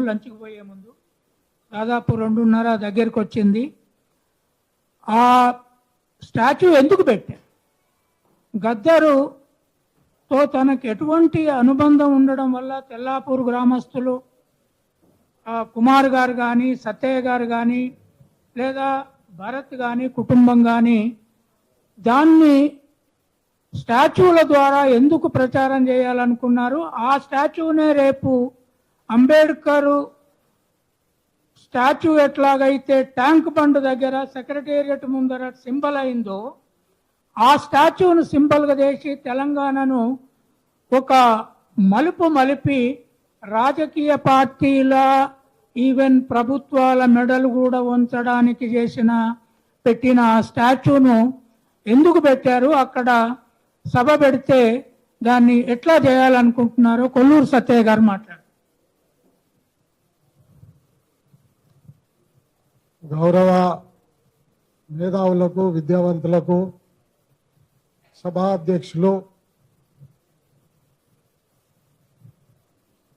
లంచ్కి పోయే ముందు దాదాపు 2:30 దగ్గరికి వచ్చింది. ఆ స్టాచ్యూ ఎందుకు పెట్టారు? గద్దరుతో తనకు ఎటువంటి అనుబంధం ఉండడం వల్ల తెల్లాపూర్ గ్రామస్తులు కుమార్ గారు కానీ, సత్తయ్య గారు కానీ, లేదా భరత్ కానీ, కుటుంబం కానీ దాన్ని స్టాచ్యూల ద్వారా ఎందుకు ప్రచారం చేయాలనుకున్నారు? ఆ స్టాచ్యూనే రేపు అంబేద్కర్ స్టాచ్యూ ఎట్లాగైతే ట్యాంక్ బండ్ దగ్గర సెక్రటేరియట్ ముందర సింబల్ అయిందో ఆ స్టాచ్యూను సింబల్గా చేసి తెలంగాణను ఒక మలుపు మలిపి రాజకీయ పార్టీల ఈవెన్ ప్రభుత్వాల మెడలు కూడా ఉంచడానికి పెట్టిన స్టాచ్యూను ఎందుకు పెట్టారు? అక్కడ సభ పెడితే దాన్ని ఎట్లా చేయాలనుకుంటున్నారో కొల్లూరు సత్తయ్య గారు మాట్లాడారు. గౌరవ మేధావులకు, విద్యావంతులకు, సభాధ్యక్షులు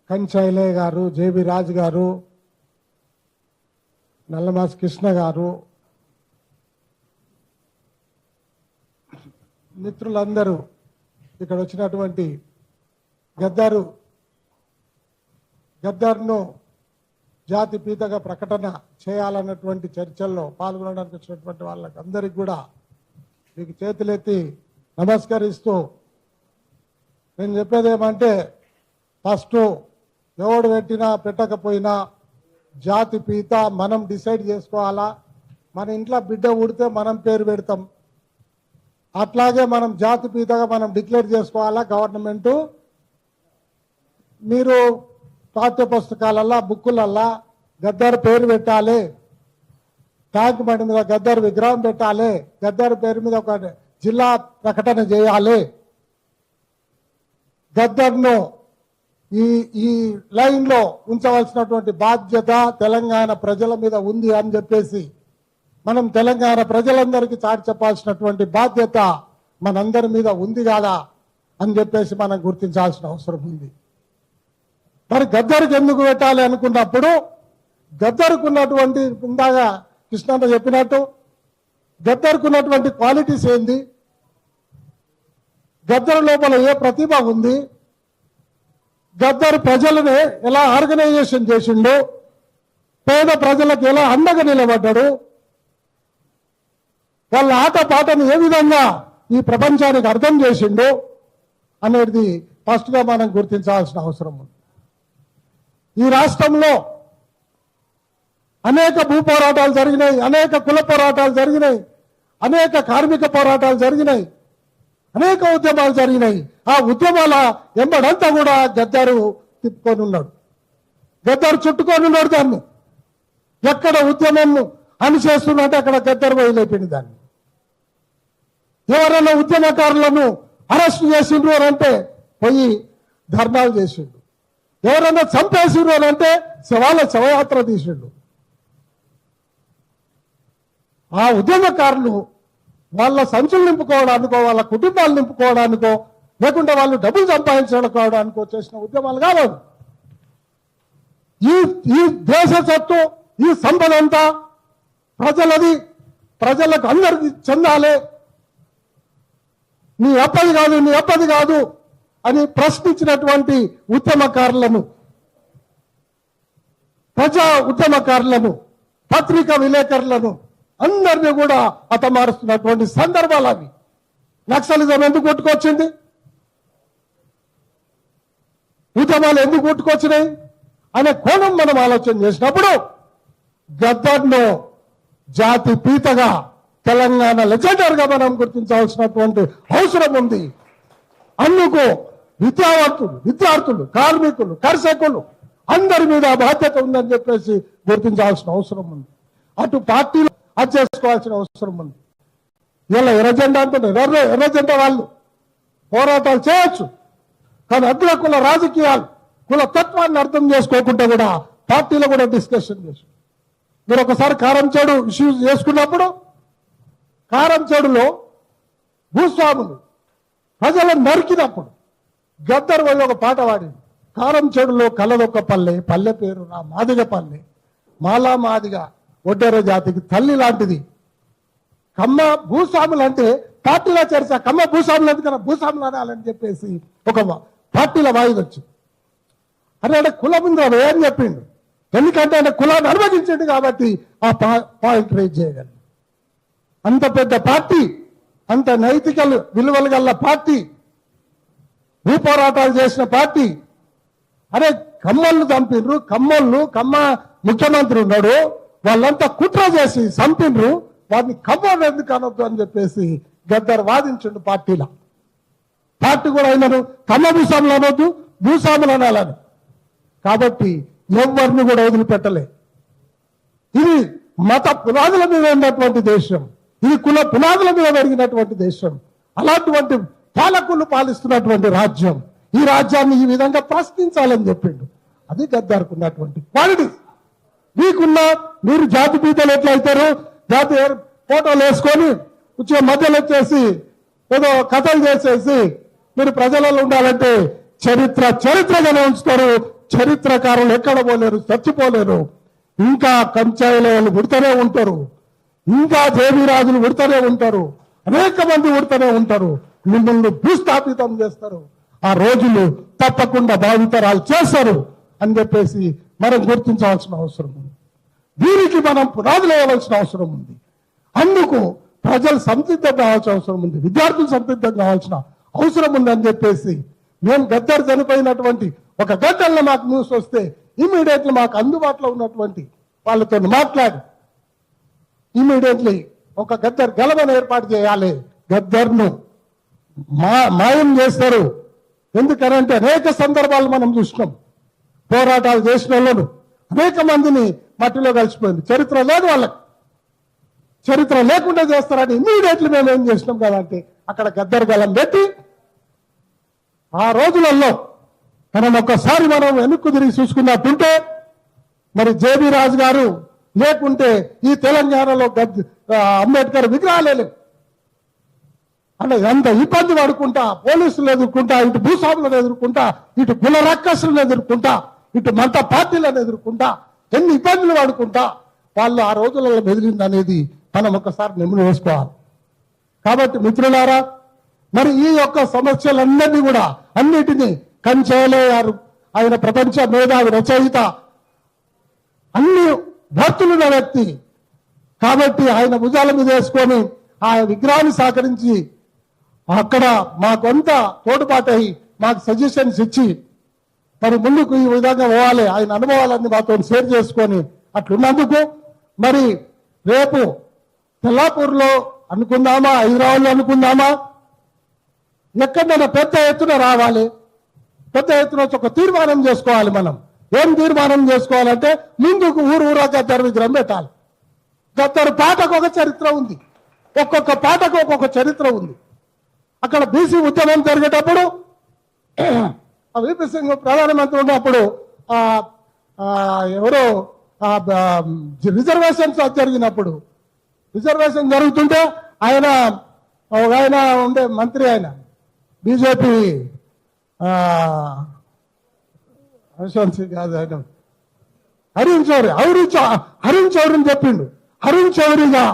కంచైలయ్య గారు, జేబీ రాజు గారు, నల్లమాస్ కృష్ణ గారు, మిత్రులందరూ, ఇక్కడ వచ్చినటువంటి గద్దర్ను జాతిపీతగా ప్రకటన చేయాలన్నటువంటి చర్చల్లో పాల్గొనడానికి వచ్చినటువంటి వాళ్ళకి అందరికి కూడా మీకు చేతులెత్తి నమస్కరిస్తూ నేను చెప్పేది ఏమంటే, ఫస్ట్ ఎవడు పెట్టినా పెట్టకపోయినా జాతిపీత మనం డిసైడ్ చేసుకోవాలా. మన ఇంట్లో బిడ్డ ఉడితే మనం పేరు పెడతాం, అట్లాగే మనం జాతిపీతగా మనం డిక్లేర్ చేసుకోవాలా. గవర్నమెంటు మీరు పాఠ్య పుస్తకాలల్లా, బుక్కులల్లా గద్దర్ పేరు పెట్టాలి, ట్యాంక్ బండి మీద గద్దర్ విగ్రహం పెట్టాలి, గద్దర్ పేరు మీద ఒక జిల్లా ప్రకటన చేయాలి. గద్దర్ను ఈ లైన్లో ఉంచవలసినటువంటి బాధ్యత తెలంగాణ ప్రజల మీద ఉంది అని చెప్పేసి మనం తెలంగాణ ప్రజలందరికీ చాటి చెప్పాల్సినటువంటి బాధ్యత మనందరి మీద ఉంది కదా అని చెప్పేసి మనం గుర్తించాల్సిన అవసరం ఉంది. మరి గద్దర్కి ఎందుకు పెట్టాలి అనుకున్నప్పుడు గద్దర్కు ఉన్నటువంటి, ఇందాక కృష్ణన్న చెప్పినట్టు, గద్దర్కు ఉన్నటువంటి క్వాలిటీస్ ఏంది, గద్దర్ లోపల ఏ ప్రతిభ ఉంది, గద్దర్ ప్రజలను ఎలా ఆర్గనైజేషన్ చేసిండు, పేద ప్రజలకు ఎలా అండగా నిలబడ్డాడు, వాళ్ళ ఆటపాటను ఏ విధంగా ఈ ప్రపంచానికి అర్థం చేసిండు అనేది ఫస్ట్గా మనం గుర్తించాల్సిన అవసరం ఉంది. ఈ రాష్ట్రంలో అనేక భూ పోరాటాలు జరిగినాయి, అనేక కుల పోరాటాలు జరిగినాయి, అనేక కార్మిక పోరాటాలు జరిగినాయి, అనేక ఉద్యమాలు జరిగినాయి. ఆ ఉద్యమాల ఎంబడంతా కూడా గద్దరు తిప్పుకొని ఉన్నాడు, గద్దరు చుట్టుకొని ఉన్నాడు. దాన్ని ఎక్కడ ఉద్యమం అని చేస్తున్నట్టు అక్కడ గద్దరు బయలుపోయింది. దాన్ని ఎవరైనా ఉద్యమకారులను అరెస్ట్ చేసిండ్రు అని అంటే పోయి ధర్నాలు చేసిండు, ఎవరైనా చంపేసిండ్రు అని అంటే శవాల శవయాత్ర తీసిండు. ఆ ఉద్యమకారులు వాళ్ళ సంచులు నింపుకోవడానికో, వాళ్ళ కుటుంబాలు నింపుకోవడానికో, లేకుంటే వాళ్ళు డబ్బులు సంపాదించుకోవడానికో చేసిన ఉద్యమాలు కాదు. ఈ దేశ సత్తు, ఈ సంపద అంతా ప్రజలది, ప్రజలకు అందరికి చెందాలి, నీ అప్పది కాదు, నీ అప్పది కాదు అని ప్రశ్నించినటువంటి ఉద్యమకారులను, ప్రజా ఉద్యమకారులను, పత్రికా విలేకరులను అందరినీ కూడా హతమారుస్తున్నటువంటి సందర్భాలు అవి. నక్సలిజం ఎందుకు కొట్టుకొచ్చింది? ఉద్యమాలు ఎందుకు కొట్టుకొచ్చినాయి అనే కోణం మనం ఆలోచన చేసినప్పుడు గద్దర్ను జాతి పీతగా, తెలంగాణ లెజెండర్గా మనం గుర్తించాల్సినటువంటి అవసరం ఉంది. అందుకు విద్యార్థులు, కార్మికులు, కర్షకులు అందరి మీద బాధ్యత ఉందని చెప్పేసి గుర్తించాల్సిన అవసరం ఉంది. అటు పార్టీలు అది చేసుకోవాల్సిన అవసరం ఉంది. ఇలా ఎర్రజెండా అంటున్నారు, ఎర్రజెండా వాళ్ళు పోరాటాలు చేయొచ్చు, కానీ అగ్ర కుల రాజకీయాలు, కుల తత్వాన్ని అర్థం చేసుకోకుండా కూడా పార్టీలో కూడా డిస్కషన్ చేసి, మీరు ఒకసారి కారంచేడు ఇష్యూ చేసుకున్నప్పుడు కారంచేడులో భూస్వాములు ప్రజలను నరికినప్పుడు గద్దర్ వాళ్ళు ఒక పాట పాడింది, కారం చెడులో కలదొక్క పల్లె, పల్లె పేరు నా మాదిగ పల్లె, మాలా మాదిగ ఒడ్డెర జాతికి తల్లి లాంటిది. కమ్మ భూస్వాములు అంటే పార్టీలో చేర్చా, కమ్మ భూస్వాములు ఎందుకన్నా భూస్వాములు అనాలని చెప్పేసి ఒక పార్టీలో వాయిదొచ్చు. అరే అంటే కులం ఉందో ఏం చెప్పిండు, ఎందుకంటే ఆయన కులాన్ని అనుమతించండి కాబట్టి ఆ పాయింట్ రేజ్ చేయగలరు. అంత పెద్ద పార్టీ, అంత నైతిక విలువలు గల పార్టీ, భూ పోరాటాలు చేసిన పార్టీ. అరే కమ్మళ్ళు చంపిండ్రు, కమ్మ ముఖ్యమంత్రి ఉన్నాడు, వాళ్ళంతా కుట్ర చేసి చంపిండ్రు, వాడిని కమ్మలు ఎందుకు అనొద్దు అని చెప్పేసి గద్దర్ వాదించండు పార్టీలో. పార్టీ కూడా అయినారు కమ్మ భూస్వాములు అనొద్దు, భూస్వాములు అనాలని. కాబట్టి ఎవరిని కూడా వదిలిపెట్టలే. ఇది మత పునాదుల మీద ఉన్నటువంటి దేశం, ఇది కుల పునాదుల మీద పెరిగినటువంటి దేశం. అలాంటి పాలకులు పాలిస్తున్నటువంటి రాజ్యం. ఈ రాజ్యాన్ని ఈ విధంగా ప్రశ్నించాలని చెప్పిండు. అది గద్దర్కు ఉన్నటువంటి క్వాలిటీ. మీరు జాతి పీతలు ఎట్లా అవుతారు, జాతి ఫోటోలు వేసుకొని వచ్చే మధ్యలో వచ్చేసి ఏదో కథలు చేసేసి మీరు ప్రజలలో ఉండాలంటే చరిత్రగానే ఉంచుతారు. చరిత్రకారులు ఎక్కడ పోలేరు, చచ్చిపోలేరు. ఇంకా కంచాయిలు ఉడతనే ఉంటారు, ఇంకా దేవీరాజులు ఉడతనే ఉంటారు, అనేక మంది ఉడతనే ఉంటారు. మిమ్మల్ని భూస్థాపితం చేస్తారు. ఆ రోజులు తప్పకుండా భావితరాలు చేస్తారు అని చెప్పేసి మనం గుర్తించవలసిన అవసరం ఉంది. దీనికి మనం పునాదులు వేయవలసిన అవసరం ఉంది. అందుకు ప్రజలు సంసిద్ధం కావాల్సిన అవసరం ఉంది, విద్యార్థులు సంసిద్ధం కావాల్సిన అవసరం ఉంది అని చెప్పేసి మేము గద్దర్ చనిపోయినటువంటి ఒక గంటల్లో మాకు న్యూస్ వస్తే ఇమీడియట్లీ మాకు అందుబాటులో ఉన్నటువంటి వాళ్ళతో మాట్లాడి ఇమీడియట్లీ ఒక గద్దర్ గలమని ఏర్పాటు చేయాలి. గద్దర్ను మాయం చేస్తారు. ఎందుకనంటే అనేక సందర్భాలు మనం చూసినాం. పోరాటాలు చేసిన వాళ్ళను అనేక మందిని మట్టిలో కలిసిపోయింది. చరిత్ర లేదు వాళ్ళకి, చరిత్ర లేకుండా చేస్తారని ఇమీడియట్లీ మేము ఏం చేసినాం కదంటే అక్కడ గద్దర్ గలం పెట్టి ఆ రోజులలో మనం ఒక్కసారి మనం వెనుక్కు తిరిగి చూసుకున్నట్టుంటే మరి జేబీ రాజు గారు లేకుంటే ఈ తెలంగాణలో అంబేద్కర్ విగ్రహాలే లేవు. అంటే ఎంత ఇబ్బంది పడుకుంటా, పోలీసులు ఎదుర్కొంటా, ఇటు భూస్వాములను ఎదుర్కొంటా, ఇటు కుల రక్కసులను ఎదుర్కొంటా, ఇటు మత పార్టీలను ఎదుర్కొంటా, ఎన్ని ఇబ్బందులు పడుకుంటా వాళ్ళు ఆ రోజులలో బెదిరింది అనేది మనం ఒకసారి నెమ్ములు వేసుకోవాలి. కాబట్టి మిత్రులారా, మరి ఈ యొక్క సమస్యలన్నింటినీ కూడా అన్నిటినీ కంచేలే గారు, ఆయన ప్రపంచ మేధావి, రచయిత, అన్ని భక్తులున్న వ్యక్తి కాబట్టి ఆయన భుజాల మీద వేసుకొని ఆ విగ్రహాన్ని సహకరించి అక్కడ మాకొంత తోడ్పాటై మాకు సజెషన్స్ ఇచ్చి మరి ముందుకు ఈ విధంగా పోవాలి, ఆయన అనుభవాలన్నీ మాతో షేర్ చేసుకొని అట్లున్నందుకు మరి రేపు తెల్లాపూర్లో అనుకుందామా, హైదరాబాద్లో అనుకుందామా, ఎక్కడైనా పెద్ద ఎత్తున రావాలి. పెద్ద ఎత్తున ఒక తీర్మానం చేసుకోవాలి. మనం ఏం తీర్మానం చేసుకోవాలంటే ముందుకు ఊరా గద్దర్ విగ్రహం పెట్టాలి. గద్దర్ పాటకు ఒక చరిత్ర ఉంది, ఒక్కొక్క పాటకు ఒక్కొక్క చరిత్ర ఉంది. అక్కడ బీసీ ఉద్యమం జరిగేటప్పుడు విపి సింగ్ ప్రధానమంత్రి ఉన్నప్పుడు ఎవరో రిజర్వేషన్స్ జరిగినప్పుడు రిజర్వేషన్ జరుగుతుంటే ఆయన ఉండే మంత్రి, ఆయన బీజేపీ కాదు, ఆయన హరీష్ చౌదరిని చెప్పిండు. హరీష్ చౌదరిగా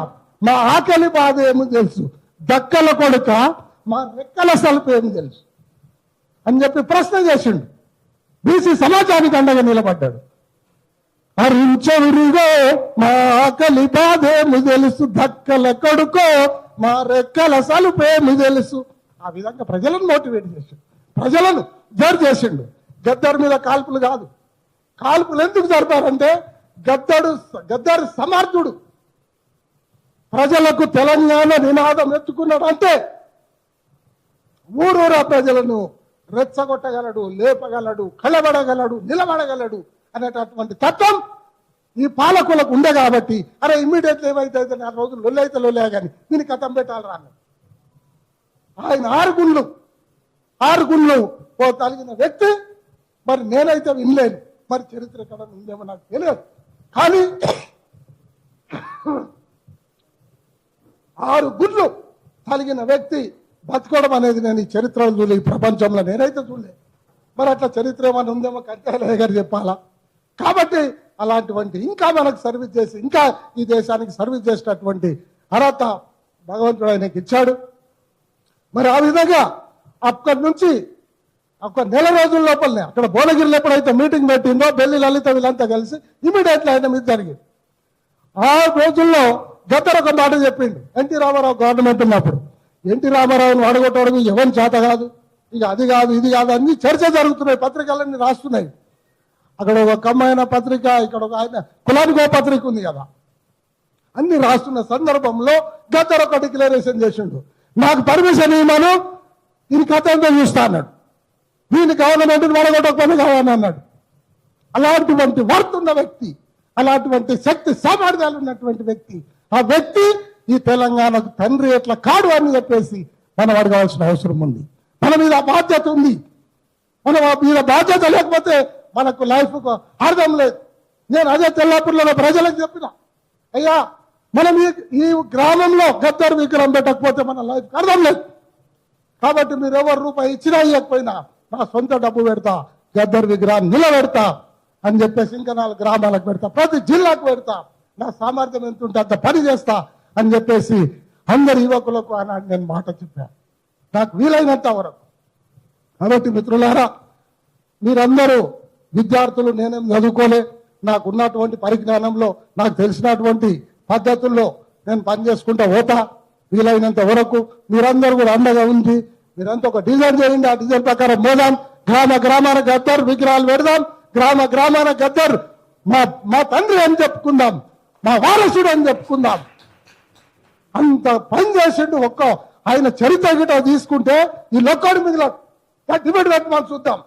మా ఆకలి బాధ ఏమో తెలుసు, దక్కల కొడుక మా రెక్కల సలుపు ఏమి తెలుసు అని చెప్పి ప్రశ్న చేసిండు. బీసీ సమాజానికి అండగా నిలబడ్డాడు. హరీష్ చౌదరిగో మా ఆకలి బాధ ఏమి తెలుసు, దక్కల కొడుకో మా రెక్కల సలుపు ఏమి తెలుసు. ఆ విధంగా ప్రజలను మోటివేట్ చేసిండు, ప్రజలను జర్ చేసిండు. గద్దర్ మీద కాల్పులు కాదు. కాల్పులు ఎందుకు జరిపారంటే గద్దర్ సమర్థుడు. ప్రజలకు తెలంగాణ నినాదం ఎత్తుకున్నాడు అంటే ఊరూరా ప్రజలను రెచ్చగొట్టగలడు, లేపగలడు, కలబడగలడు, నిలబడగలడు అనేటటువంటి తత్వం ఈ పాలకులకు ఉండే కాబట్టి అరే ఇమ్మీడియట్లీ ఏమైతే ఆ రోజులు లొల్లైతే లొల్లే కానీ దీన్ని కథం పెట్టాలి రాను. ఆయన ఆరు గుండ్లు తలిగిన వ్యక్తి. మరి నేనైతే వినలేను, మరి చరిత్ర ఎక్కడ ఉందేమో నాకు తెలియదు. కానీ 6 గుండ్లు కలిగిన వ్యక్తి బతకడం అనేది నేను ఈ చరిత్రలో చూడలే, ఈ ప్రపంచంలో నేనైతే చూడలే. మరి అట్లా చరిత్ర ఏమైనా ఉందేమో కంటాలయ్య గారు చెప్పాలా. కాబట్టి అలాంటివంటి ఇంకా మనకు సర్వీస్ చేసి ఇంకా ఈ దేశానికి సర్వీస్ చేసినటువంటి అర్హత భగవంతుడు ఆయనకి ఇచ్చాడు. మరి ఆ విధంగా అక్కడి నుంచి ఒక నెల రోజుల లోపలనే అక్కడ భువనగిరిలో ఎప్పుడైతే మీటింగ్ పెట్టిందో బెల్లి లలిత వీళ్ళంతా కలిసి ఇమీడియట్లీ ఆయన మీద జరిగింది. ఆ రోజుల్లో గద్దర్ ఒక మాట చెప్పిండు ఎన్టీ రామారావు గవర్నమెంట్ ఉన్నప్పుడు. ఎన్టీ రామారావుని అడగొట్టడం ఎవరి చేత కాదు, ఇక అది కాదు ఇది కాదు అన్ని చర్చ జరుగుతున్నాయి, పత్రికలన్నీ రాస్తున్నాయి. అక్కడ ఒక కమ్మైన పత్రిక, ఇక్కడ ఒక ఆయన కులానికో పత్రిక ఉంది కదా, అన్ని రాస్తున్న సందర్భంలో గద్దర్ ఒక డిక్లరేషన్ చేసిండు, నాకు పర్మిషన్ ఇవ్వమను, దీని కథ ఎంతో చూస్తా అన్నాడు. దీని గవర్నమెంట్ వడగొట్టక పని కావాలని అన్నాడు. అలాంటివంటి వర్త్ ఉన్న వ్యక్తి, అలాంటివంటి శక్తి సామర్థ్యాలు ఉన్నటువంటి వ్యక్తి, ఆ వ్యక్తి ఈ తెలంగాణకు తండ్రి ఎట్లా కాడు అని చెప్పేసి మనం అడగాల్సిన అవసరం ఉంది. మన మీద బాధ్యత ఉంది. మన మీద బాధ్యత లేకపోతే మనకు లైఫ్ అర్థం లేదు. నేను అదే తెల్లాపూర్లో ప్రజలకు చెప్పిన, అయ్యా మనం ఈ గ్రామంలో గద్దర్ విగ్రహం పెట్టకపోతే మన లైఫ్ అర్థం లేదు. కాబట్టి మీరు ఎవరు రూపాయి ఇచ్చినా ఇవ్వకపోయినా నా సొంత డబ్బు పెడతా, గద్దర్ విగ్రహాన్ని నిలబెడతా అని చెప్పేసి ఇంకా 4 గ్రామాలకు పెడతా, ప్రతి జిల్లాకు పెడతా, నా సామర్థ్యం ఎంత ఉంటే అంత పని చేస్తా అని చెప్పేసి అందరి యువకులకు ఆనాడు నేను మాట చెప్పాను, నాకు వీలైనంత వరకు. కాబట్టి మిత్రులారా, మీరందరూ విద్యార్థులు, నేనేం చదువుకోలే, నాకు ఉన్నటువంటి పరిజ్ఞానంలో నాకు తెలిసినటువంటి పద్ధతుల్లో నేను పనిచేసుకుంటా పోతా. వీలైనంత వరకు మీరందరూ కూడా అండగా ఉంది. మీరంతా ఒక డిజైన్ చేయండి, ఆ డిజైన్ ప్రకారం మోదాం, గ్రామ గ్రామాన గద్దర్ విగ్రహాలు పెడదాం, గ్రామ గ్రామాన గద్దర్ మా తండ్రి అని చెప్పుకుందాం, మా వారసుడు అని చెప్పుకుందాం. అంత పని చేసిండు. ఆయన చరిత్ర గిట తీసుకుంటే ఈ లొక్కడి మీద డిబేట్ పెట్టమని చూద్దాం.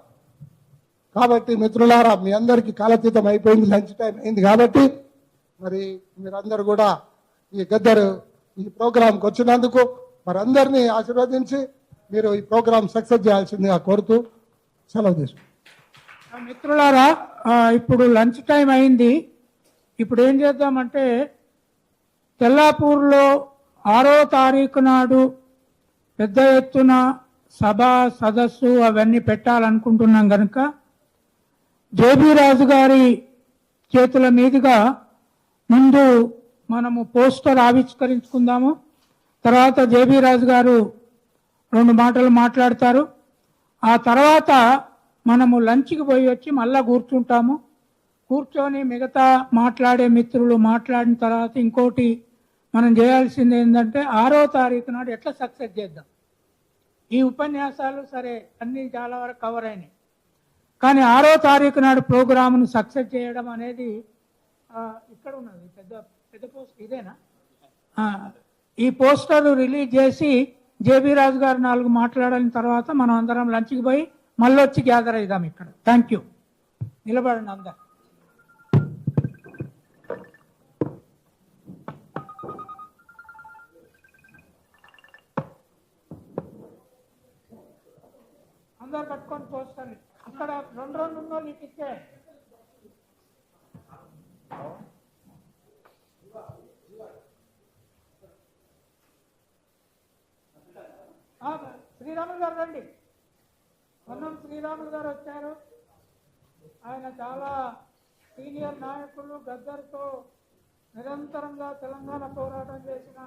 కాబట్టి మిత్రులారా, మీ అందరికీ కాలతీతం అయిపోయింది, లంచ్ టైం అయింది. కాబట్టి మరి మీరందరూ కూడా ఈ గద్దర్ ఈ ప్రోగ్రాంకి వచ్చినందుకు మరి అందరినీ ఆశీర్వదించి మీరు ఈ ప్రోగ్రాం సక్సెస్ చేయాల్సిందిగా కోరుతూ సెలవు తీసుకుంటాం. మిత్రులారా, ఇప్పుడు లంచ్ టైం అయింది. ఇప్పుడు ఏం చేద్దామంటే తెల్లాపూర్లో 6వ తారీఖు నాడు పెద్ద ఎత్తున సభ సదస్సు అవన్నీ పెట్టాలనుకుంటున్నాం కనుక జేబీ రాజు గారి చేతుల మీదుగా ముందు మనము పోస్టర్ ఆవిష్కరించుకుందాము. తర్వాత జేబీ రాజు గారు 2 మాటలు మాట్లాడతారు. ఆ తర్వాత మనము లంచ్కి పోయి వచ్చి మళ్ళా కూర్చుంటాము. కూర్చొని మిగతా మాట్లాడే మిత్రులు మాట్లాడిన తర్వాత ఇంకోటి మనం చేయాల్సింది ఏంటంటే 6వ తారీఖు నాడు ఎట్లా సక్సెస్ చేద్దాం. ఈ ఉపన్యాసాలు సరే అన్నీ చాలా వరకు కవర్ అయినాయి, కానీ 6వ తారీఖు నాడు ప్రోగ్రామ్ను సక్సెస్ చేయడం అనేది ఇక్కడ ఉన్నది పెద్ద పోస్ట్ ఇదేనా. ఈ పోస్టర్ రిలీజ్ చేసి జేబీ రాజు గారు 4 మాట్లాడిన తర్వాత మనం అందరం లంచ్కి పోయి మళ్ళీ వచ్చి గ్యాదర్ అవుదాం ఇక్కడ. Thank you. నిలబడండి అందరు. అందరు పట్టుకొని పోస్టర్ అక్కడ 2 ఉన్నో నీకు ఇచ్చే. శ్రీరాములు గారు రండి. మొన్నం శ్రీరాములు గారు వచ్చారు. ఆయన చాలా సీనియర్ నాయకులు, గద్దర్తో నిరంతరంగా తెలంగాణ పోరాటం చేసిన